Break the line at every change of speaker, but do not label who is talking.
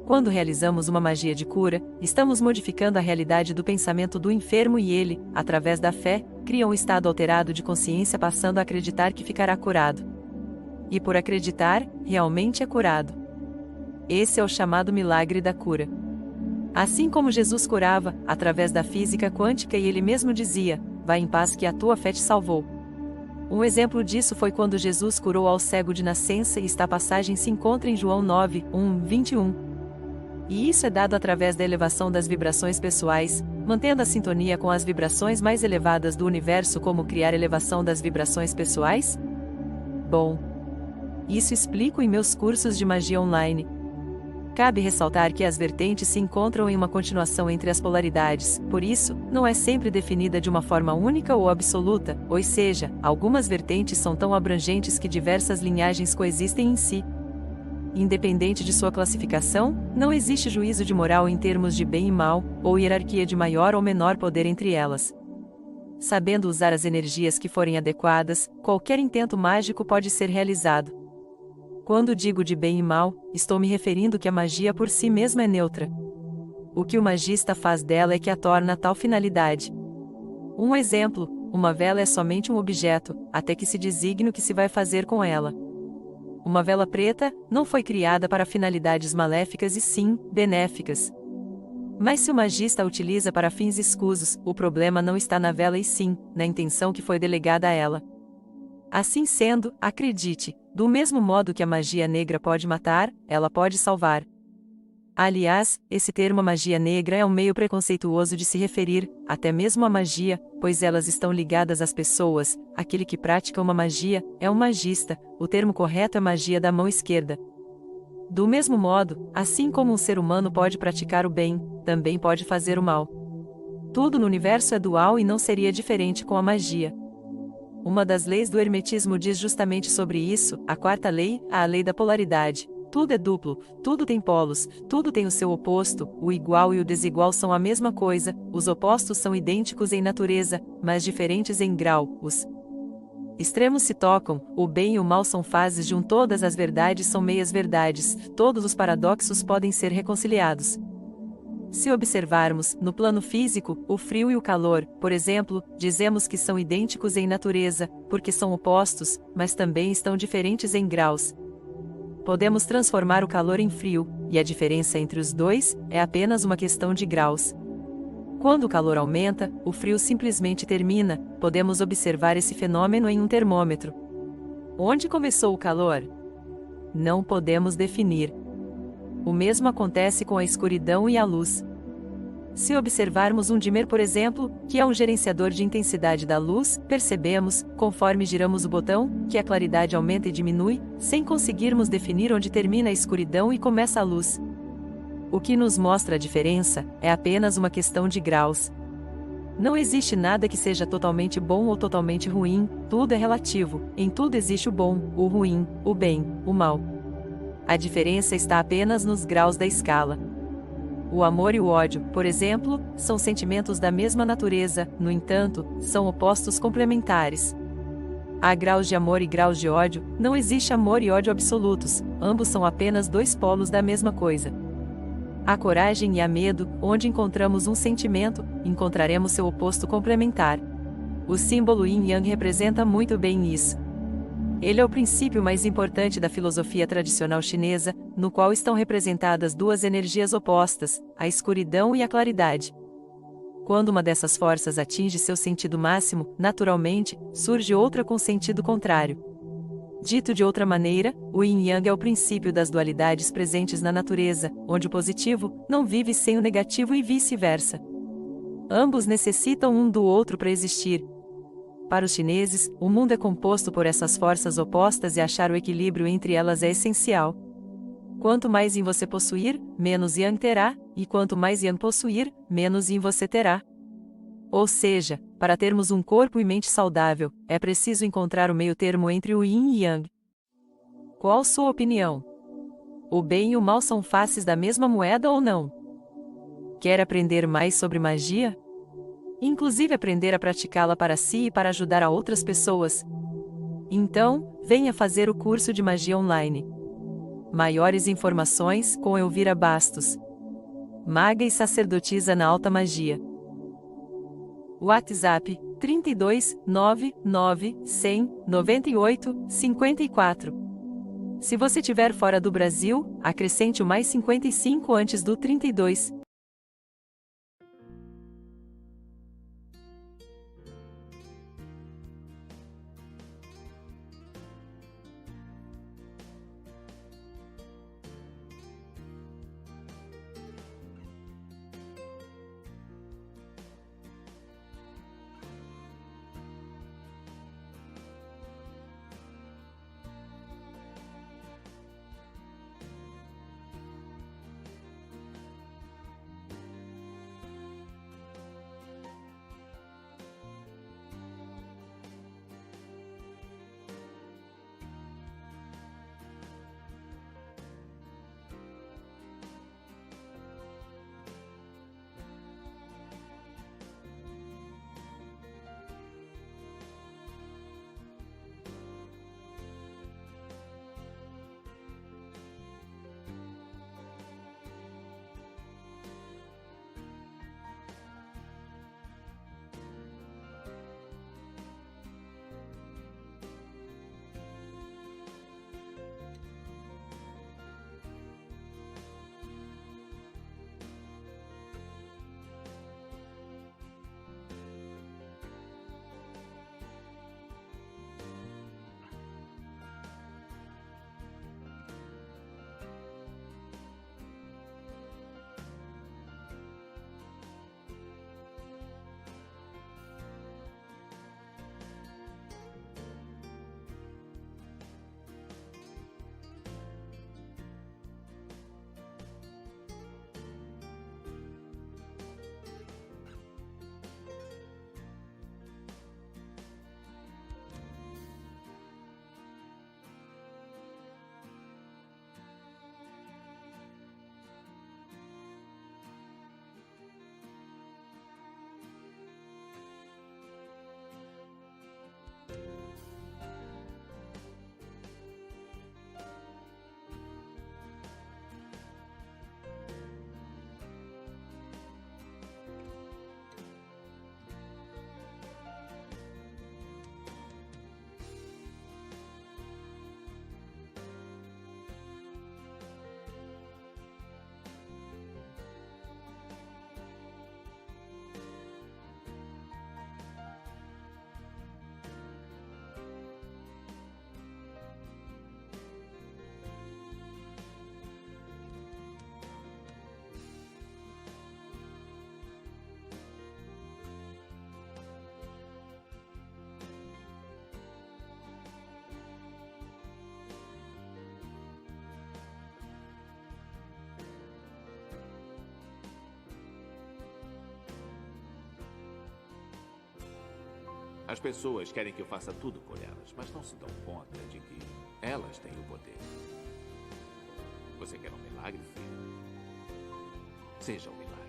Quando realizamos uma magia de cura, estamos modificando a realidade do pensamento do enfermo e ele, através da fé, cria um estado alterado de consciência passando a acreditar que ficará curado. E por acreditar, realmente é curado. Esse é o chamado milagre da cura. Assim como Jesus curava, através da física quântica e ele mesmo dizia, vai em paz que a tua fé te salvou. Um exemplo disso foi quando Jesus curou ao cego de nascença e esta passagem se encontra em João 9, 21. E isso é dado através da elevação das vibrações pessoais, mantendo a sintonia com as vibrações mais elevadas do universo. Como criar elevação das vibrações pessoais? Bom, isso explico em meus cursos de magia online. Cabe ressaltar que as vertentes se encontram em uma continuação entre as polaridades, por isso, não é sempre definida de uma forma única ou absoluta, ou seja, algumas vertentes são tão abrangentes que diversas linhagens coexistem em si. Independente de sua classificação, não existe juízo de moral em termos de bem e mal, ou hierarquia de maior ou menor poder entre elas. Sabendo usar as energias que forem adequadas, qualquer intento mágico pode ser realizado. Quando digo de bem e mal, estou me referindo que a magia por si mesma é neutra. O que o magista faz dela é que a torna tal finalidade. Um exemplo, uma vela é somente um objeto, até que se designe o que se vai fazer com ela. Uma vela preta não foi criada para finalidades maléficas e sim, benéficas. Mas se o magista a utiliza para fins escusos, o problema não está na vela e sim, na intenção que foi delegada a ela. Assim sendo, acredite, do mesmo modo que a magia negra pode matar, ela pode salvar. Aliás, esse termo magia negra é um meio preconceituoso de se referir, até mesmo à magia, pois elas estão ligadas às pessoas. Aquele que pratica uma magia, é um magista, o termo correto é magia da mão esquerda. Do mesmo modo, assim como um ser humano pode praticar o bem, também pode fazer o mal. Tudo no universo é dual e não seria diferente com a magia. Uma das leis do hermetismo diz justamente sobre isso, a quarta lei, a lei da polaridade. Tudo é duplo, tudo tem polos, tudo tem o seu oposto, o igual e o desigual são a mesma coisa, os opostos são idênticos em natureza, mas diferentes em grau, os extremos se tocam, o bem e o mal são fases de um, todas as verdades são meias verdades, todos os paradoxos podem ser reconciliados. Se observarmos, no plano físico, o frio e o calor, por exemplo, dizemos que são idênticos em natureza, porque são opostos, mas também estão diferentes em graus. Podemos transformar o calor em frio, e a diferença entre os dois é apenas uma questão de graus. Quando o calor aumenta, o frio simplesmente termina. Podemos observar esse fenômeno em um termômetro. Onde começou o calor? Não podemos definir. O mesmo acontece com a escuridão e a luz. Se observarmos um dimmer, por exemplo, que é um gerenciador de intensidade da luz, percebemos, conforme giramos o botão, que a claridade aumenta e diminui, sem conseguirmos definir onde termina a escuridão e começa a luz. O que nos mostra a diferença é apenas uma questão de graus. Não existe nada que seja totalmente bom ou totalmente ruim, tudo é relativo, em tudo existe o bom, o ruim, o bem, o mal. A diferença está apenas nos graus da escala. O amor e o ódio, por exemplo, são sentimentos da mesma natureza, no entanto, são opostos complementares. Há graus de amor e graus de ódio, não existe amor e ódio absolutos, ambos são apenas dois polos da mesma coisa. Há coragem e há medo, onde encontramos um sentimento, encontraremos seu oposto complementar. O símbolo Yin Yang representa muito bem isso. Ele é o princípio mais importante da filosofia tradicional chinesa, no qual estão representadas duas energias opostas, a escuridão e a claridade. Quando uma dessas forças atinge seu sentido máximo, naturalmente, surge outra com sentido contrário. Dito de outra maneira, o Yin Yang é o princípio das dualidades presentes na natureza, onde o positivo não vive sem o negativo e vice-versa. Ambos necessitam um do outro para existir. Para os chineses, o mundo é composto por essas forças opostas e achar o equilíbrio entre elas é essencial. Quanto mais Yin você possuir, menos Yang terá, e quanto mais Yang possuir, menos Yin você terá. Ou seja, para termos um corpo e mente saudável, é preciso encontrar o meio termo entre o Yin e Yang. Qual sua opinião? O bem e o mal são faces da mesma moeda ou não? Quer aprender mais sobre magia? Inclusive aprender a praticá-la para si e para ajudar a outras pessoas? Então, venha fazer o curso de magia online. Maiores informações com Elvira Bastos, maga e sacerdotisa na alta magia. WhatsApp 32 99 100 98 54. Se você estiver fora do Brasil, acrescente o mais 55 antes do 32.
As pessoas querem que eu faça tudo por elas, mas não se dão conta de que elas têm o poder. Você quer um milagre, filho? Seja um milagre.